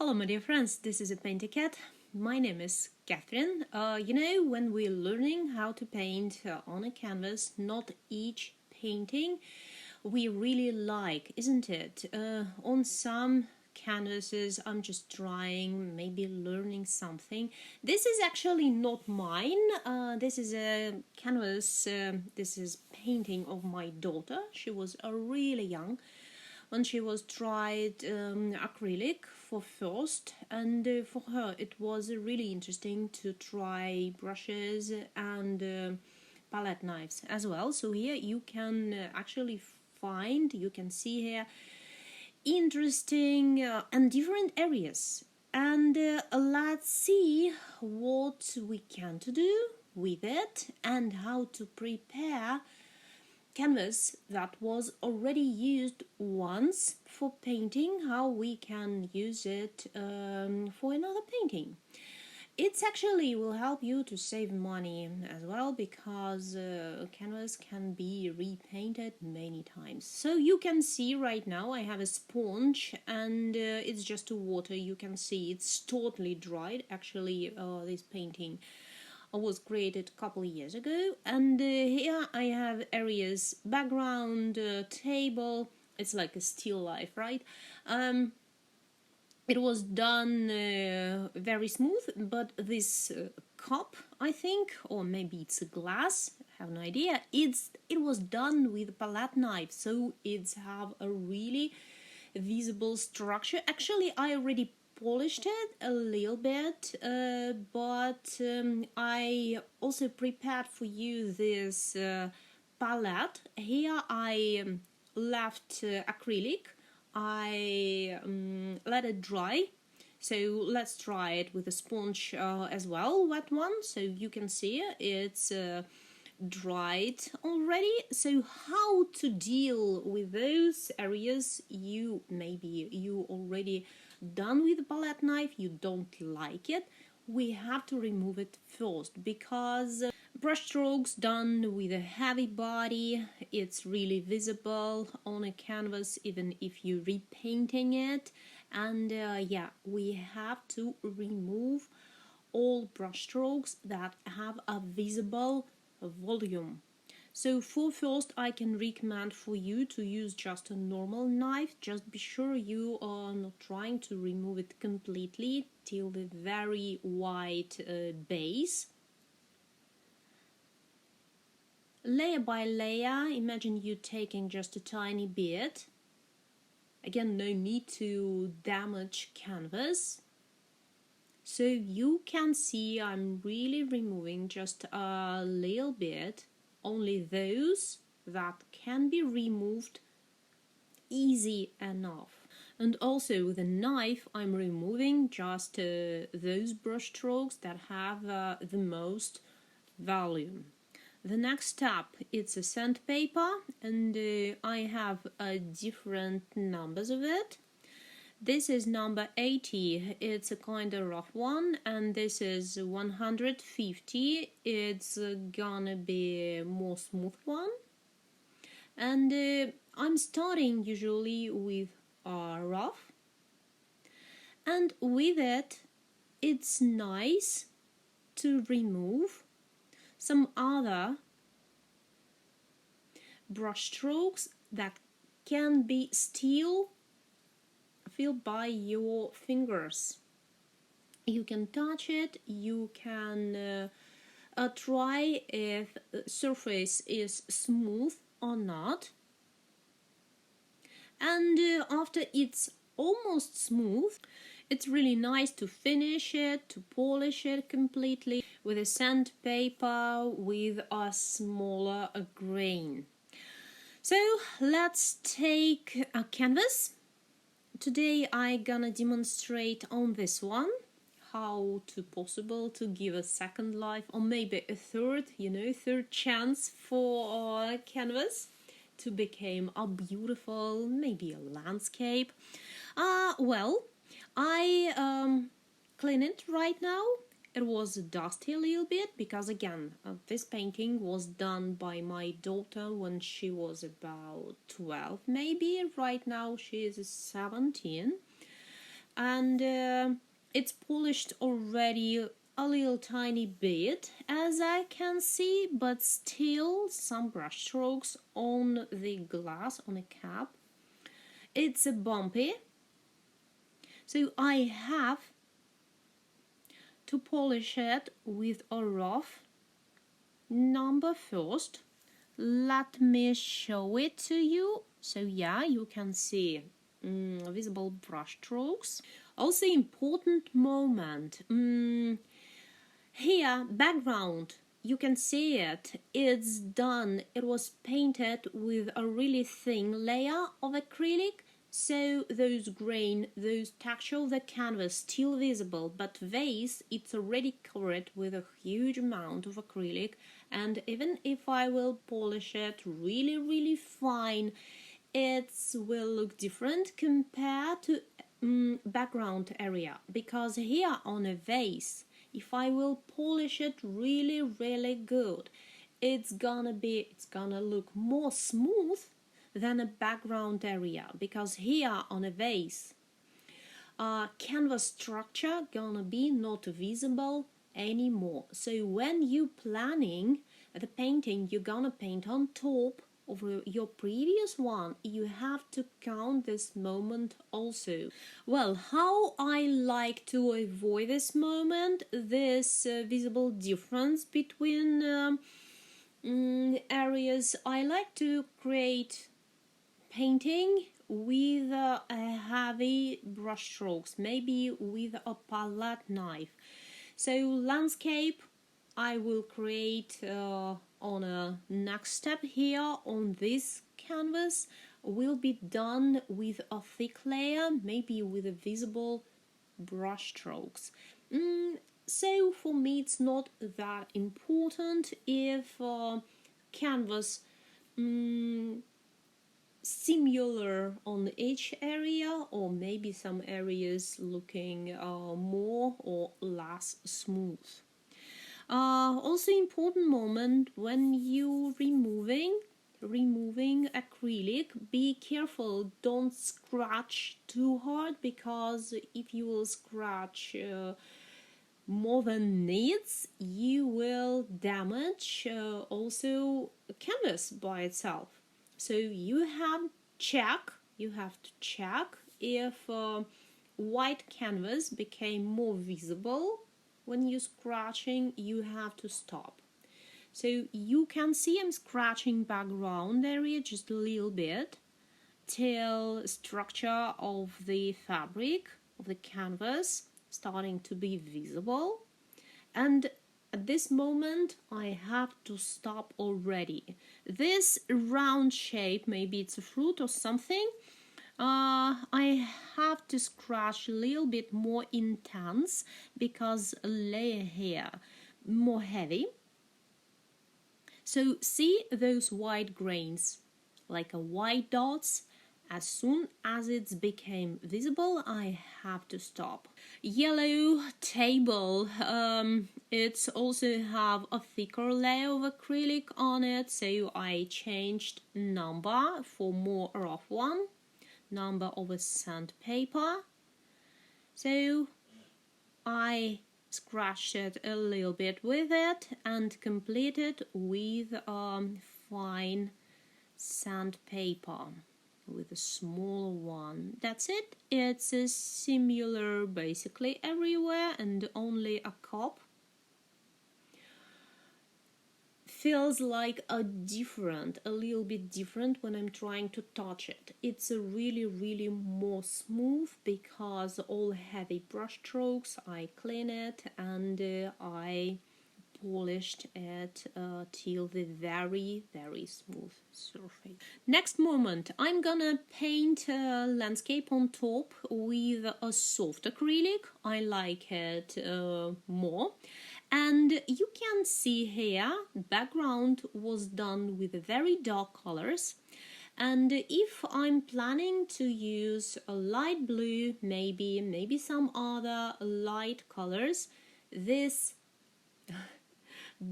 Hello my dear friends, this is a PaintyKat. My name is Catherine. When we're learning how to paint on a canvas, not each painting we really like, isn't it? On some canvases I'm just trying, maybe learning something. This is actually not mine. This is a canvas, this is painting of my daughter. She was really young when she was tried acrylic for first, and for her it was really interesting to try brushes and palette knives as well. So here you can actually find, you can see here interesting and different areas, and let's see what we can to do with it and how to prepare canvas that was already used once for painting, how we can use it for another painting. It's actually will help you to save money as well, because canvas can be repainted many times. So you can see right now I have a sponge, and it's just water. You can see it's totally dried. Actually this painting was created a couple of years ago, and here I have areas, background, table. It's like a still life, right? It was done very smooth, but this cup, I think, or maybe it's a glass, I have no idea, it was done with a palette knife, so it's have a really visible structure. Actually I already polished it a little bit, but I also prepared for you this palette. Here I left acrylic. I let it dry, so let's try it with a sponge as well, wet one, so you can see it's dried already. So how to deal with those areas you already done with the palette knife, you don't like it, we have to remove it first, because brush strokes done with a heavy body, it's really visible on a canvas even if you're repainting it, and yeah, we have to remove all brush strokes that have a visible volume. So for first I can recommend for you to use just a normal knife. Just be sure you are not trying to remove it completely till the very white base. Layer by layer, imagine you taking just a tiny bit. Again, no need to damage canvas. So you can see I'm really removing just a little bit, only those that can be removed easy enough. And also with a knife I'm removing just those brush strokes that have the most volume. The next step, it's a sandpaper, and I have different numbers of it. This is number 80, it's a kind of rough one, and this is 150, it's gonna be a more smooth one. And I'm starting usually with rough, and with it, it's nice to remove some other brush strokes that can be still feel by your fingers. You can touch it, you can try if the surface is smooth or not, and after it's almost smooth, it's really nice to finish it, to polish it completely with a sandpaper with a smaller grain. So let's take a canvas. Today I'm gonna demonstrate on this one how to possible to give a second life, or maybe a third chance for a canvas to become a beautiful, maybe a landscape. Well, I clean it right now. It was dusty a little bit because again this painting was done by my daughter when she was about 12 maybe. Right now she is 17, and it's polished already a little tiny bit, as I can see, but still some brush strokes on the glass, on the cap. It's bumpy, so I have to polish it with a rough number first. Let me show it to you. So yeah, you can see visible brush strokes. Also important moment. Here, background, you can see it. It's done. It was painted with a really thin layer of acrylic. So those grain, those texture of the canvas still visible, but vase, it's already covered with a huge amount of acrylic, and even if I will polish it really fine, it will look different compared to background area, because here on a vase, if I will polish it really good, it's gonna look more smooth than a background area, because here on a vase canvas structure gonna be not visible anymore. So when you planning the painting you're gonna paint on top of your previous one, you have to count this moment also. Well, how I like to avoid this moment, this visible difference between areas, I like to create painting with heavy brush strokes, maybe with a palette knife. So landscape I will create on a next step here on this canvas will be done with a thick layer, maybe with a visible brush strokes. So for me it's not that important if canvas similar on each area, or maybe some areas looking more or less smooth. Also important moment when you removing acrylic, be careful, don't scratch too hard, because if you will scratch more than needs, you will damage also canvas by itself. So you have to check if white canvas became more visible. When you're scratching, you have to stop. So you can see I'm scratching background area just a little bit till structure of the fabric of the canvas starting to be visible, and at this moment I have to stop already. This round shape, maybe it's a fruit or something, I have to scratch a little bit more intense because a layer here more heavy. So see those white grains, like a white dots. As soon as it became visible, I have to stop. Yellow table, it's also have a thicker layer of acrylic on it, so I changed number for more rough one, number of a sandpaper. So I scratched it a little bit with it and completed with fine sandpaper with a small one. That's it. It's a similar basically everywhere, and only a cup feels like a little bit different when I'm trying to touch it. It's a really more smooth because all heavy brush strokes, I clean it and I polished it till the very smooth surface. Next moment, I'm gonna paint a landscape on top with a soft acrylic. I like it more. And you can see here, background was done with very dark colors. And if I'm planning to use a light blue, maybe some other light colors, this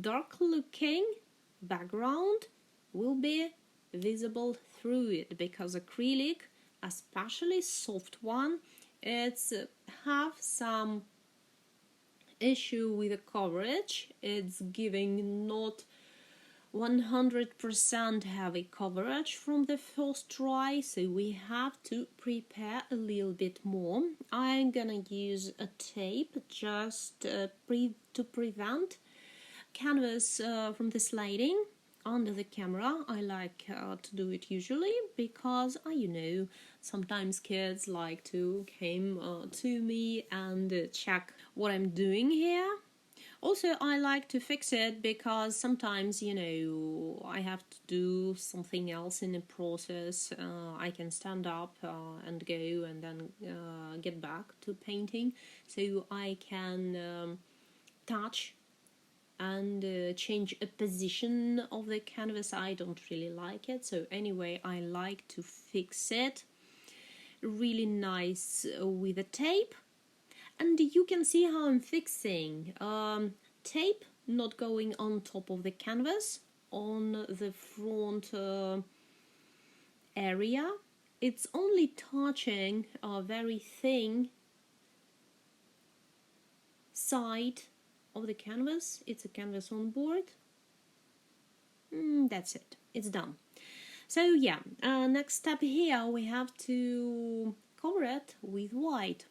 dark looking background will be visible through it, because acrylic, especially soft one, It's have some issue with the coverage. It's giving not 100% heavy coverage from the first try, so we have to prepare a little bit more. I'm gonna use a tape just to prevent canvas from the sliding under the camera. I like to do it usually because you know, sometimes kids like to come to me and check what I'm doing here. Also, I like to fix it because sometimes, you know, I have to do something else in the process. I can stand up and go and then get back to painting, so I can touch and change a position of the canvas. I don't really like it, so anyway, I like to fix it really nice with a tape. And you can see how I'm fixing. Tape not going on top of the canvas, on the front area. It's only touching a very thin side of the canvas. It's a canvas on board. That's it. It's done. So yeah, next step here, we have to cover it with white.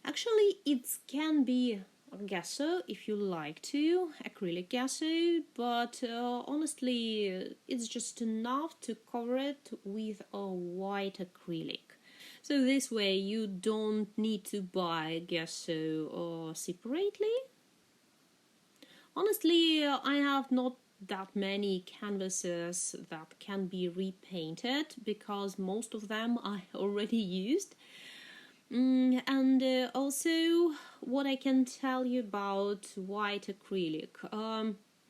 Actually, it can be gesso if you like to, acrylic gesso, but honestly, it's just enough to cover it with a white acrylic. So this way you don't need to buy gesso separately. Honestly, I have not that many canvases that can be repainted because most of them I already used. And also, what I can tell you about white acrylic.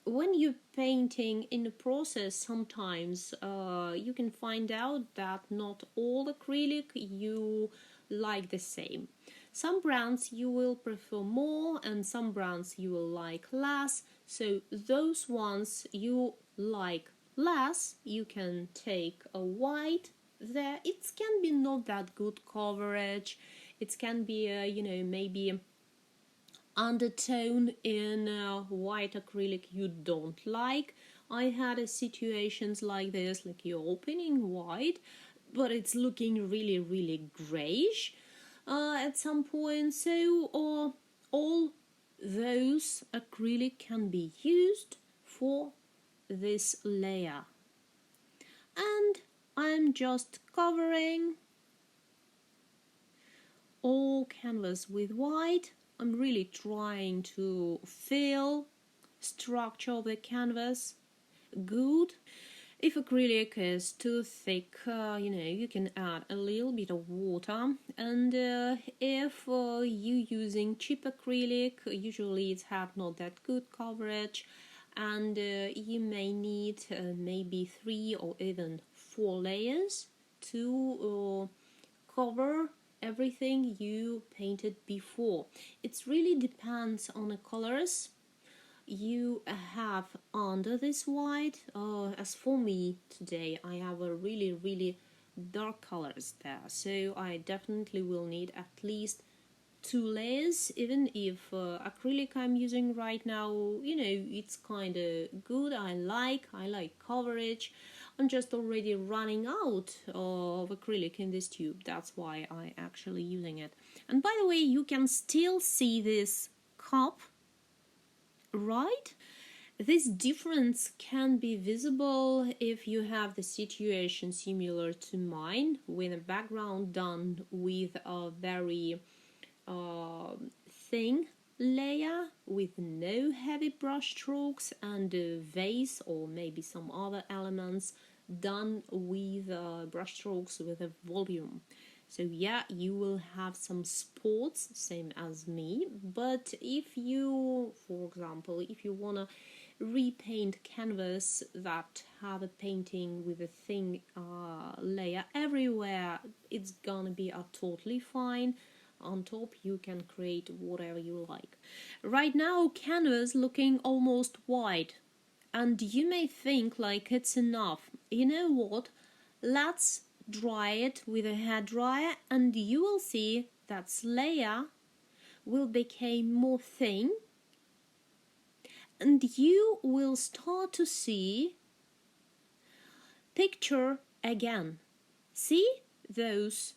When you're painting in the process, sometimes you can find out that not all acrylic you like the same. Some brands you will prefer more and some brands you will like less. So those ones you like less, you can take a white. There it can be not that good coverage. It can be you know, maybe undertone in white acrylic you don't like. I had situations like this, like you're opening white but it's looking really grayish at some point. So all those acrylic can be used for this layer, and I'm just covering all canvas with white. I'm really trying to feel structure of the canvas good. If acrylic is too thick, you know, you can add a little bit of water. And if you're using cheap acrylic, usually it have not that good coverage, and you may need maybe 3 or even 4 layers to cover everything you painted before. It really depends on the colors you have under this white. As for me today, I have a really dark colors there, so I definitely will need at least 2 layers. Even if acrylic I'm using right now, you know, it's kind of good. I like coverage. I'm just already running out of acrylic in this tube. That's why I'm actually using it. And by the way, you can still see this cup, right? This difference can be visible if you have the situation similar to mine, with a background done with a very thin layer with no heavy brush strokes, and a vase or maybe some other elements done with brush strokes with a volume. So yeah, you will have some spots, same as me. But if you, for example, if you wanna repaint canvas that have a painting with a thin layer everywhere, it's gonna be totally fine. On top you can create whatever you like. Right now canvas looking almost white, and you may think like it's enough. You know what? Let's dry it with a hairdryer and you will see that layer will become more thin, and you will start to see picture again. See those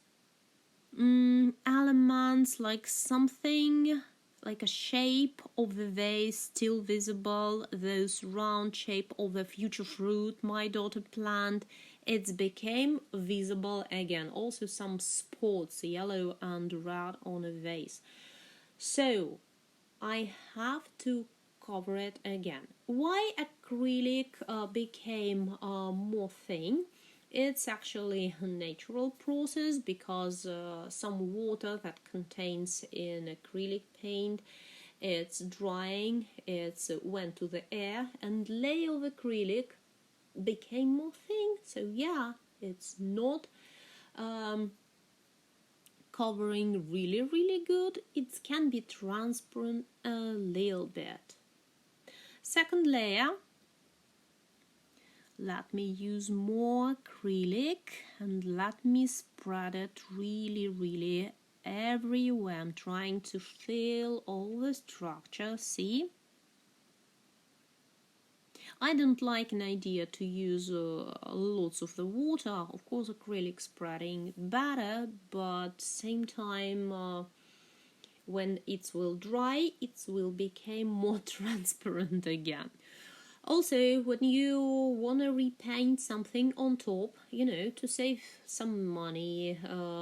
elements, like something like a shape of the vase still visible, those round shape of the future fruit my daughter planted, it's became visible again. Also some spots, yellow and red on a vase. So I have to cover it again. Why acrylic became more thin? It's actually a natural process, because some water that contains in acrylic paint, it's drying, it's went to the air, and layer of acrylic became more thin. So yeah, it's not covering really good. It can be transparent a little bit. Second layer, let me use more acrylic and let me spread it really everywhere. I'm trying to fill all the structure, see? I don't like an idea to use lots of the water. Of course, acrylic spreading better, but same time when it will dry, it will become more transparent again. Also, when you want to repaint something on top, you know, to save some money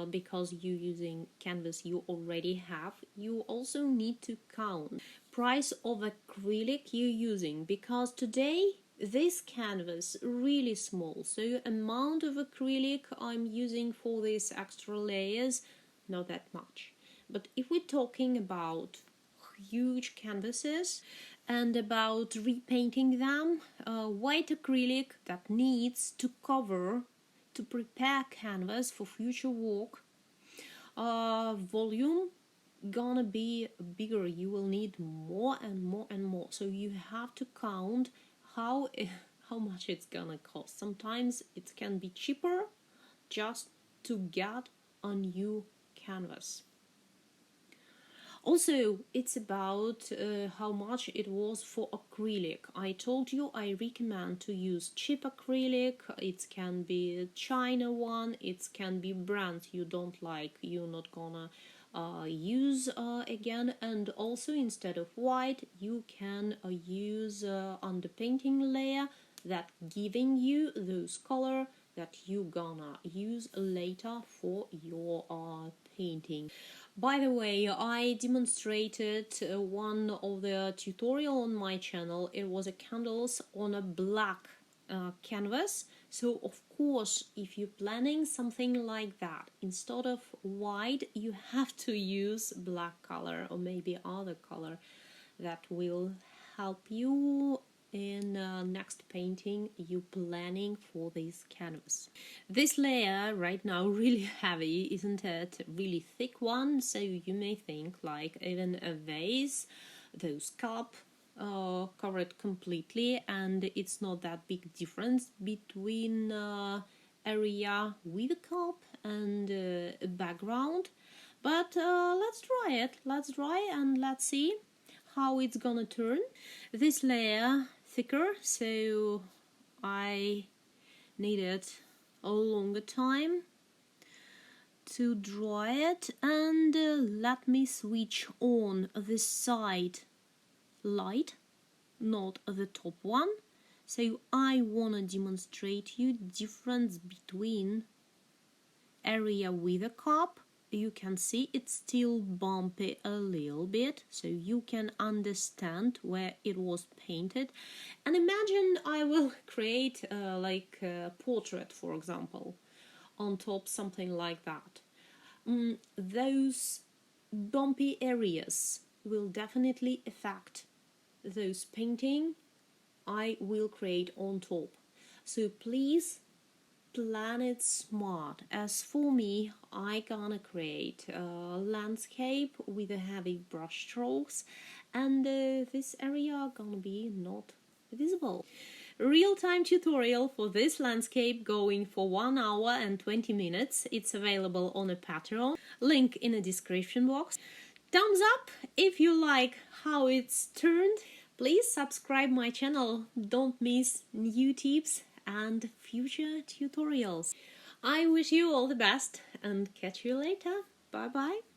because you're using canvas you already have, you also need to count price of acrylic you're using, because today this canvas really small, so amount of acrylic I'm using for these extra layers, not that much. But if we're talking about huge canvases and about repainting them, white acrylic that needs to cover, to prepare canvas for future work, volume gonna be bigger. You will need more and more, so you have to count how much it's gonna cost. Sometimes it can be cheaper just to get a new canvas. Also, it's about how much it was for acrylic. I told you I recommend to use cheap acrylic. It can be China one, it can be brands you don't like, you're not gonna use again. And also, instead of white, you can use underpainting layer that giving you those color that you gonna use later for your painting. By the way, I demonstrated one of the tutorial on my channel. It was a candles on a black canvas. So of course, if you're planning something like that, instead of white, you have to use black color or maybe other color that will help you in next painting you planning for this canvas. This layer right now really heavy, isn't it? Really thick one, so you may think like even a vase, those cup covered completely, and it's not that big difference between area with a cup and a background. But let's try and let's see how it's gonna turn. This layer thicker, so I needed a longer time to dry it. And let me switch on the side light, not the top one. So I wanna demonstrate you difference between area with a cup. You can see it's still bumpy a little bit, so you can understand where it was painted. And imagine I will create like a portrait, for example, on top, something like that. Those bumpy areas will definitely affect those painting I will create on top. So please plan it smart. As for me, I gonna create a landscape with a heavy brush strokes, and this area gonna be not visible. real-time tutorial for this landscape going for 1 hour and 20 minutes. It's available on a Patreon, link in the description box. Thumbs up if you like how it's turned. Please subscribe my channel. Don't miss new tips and future tutorials. I wish you all the best and catch you later. Bye bye.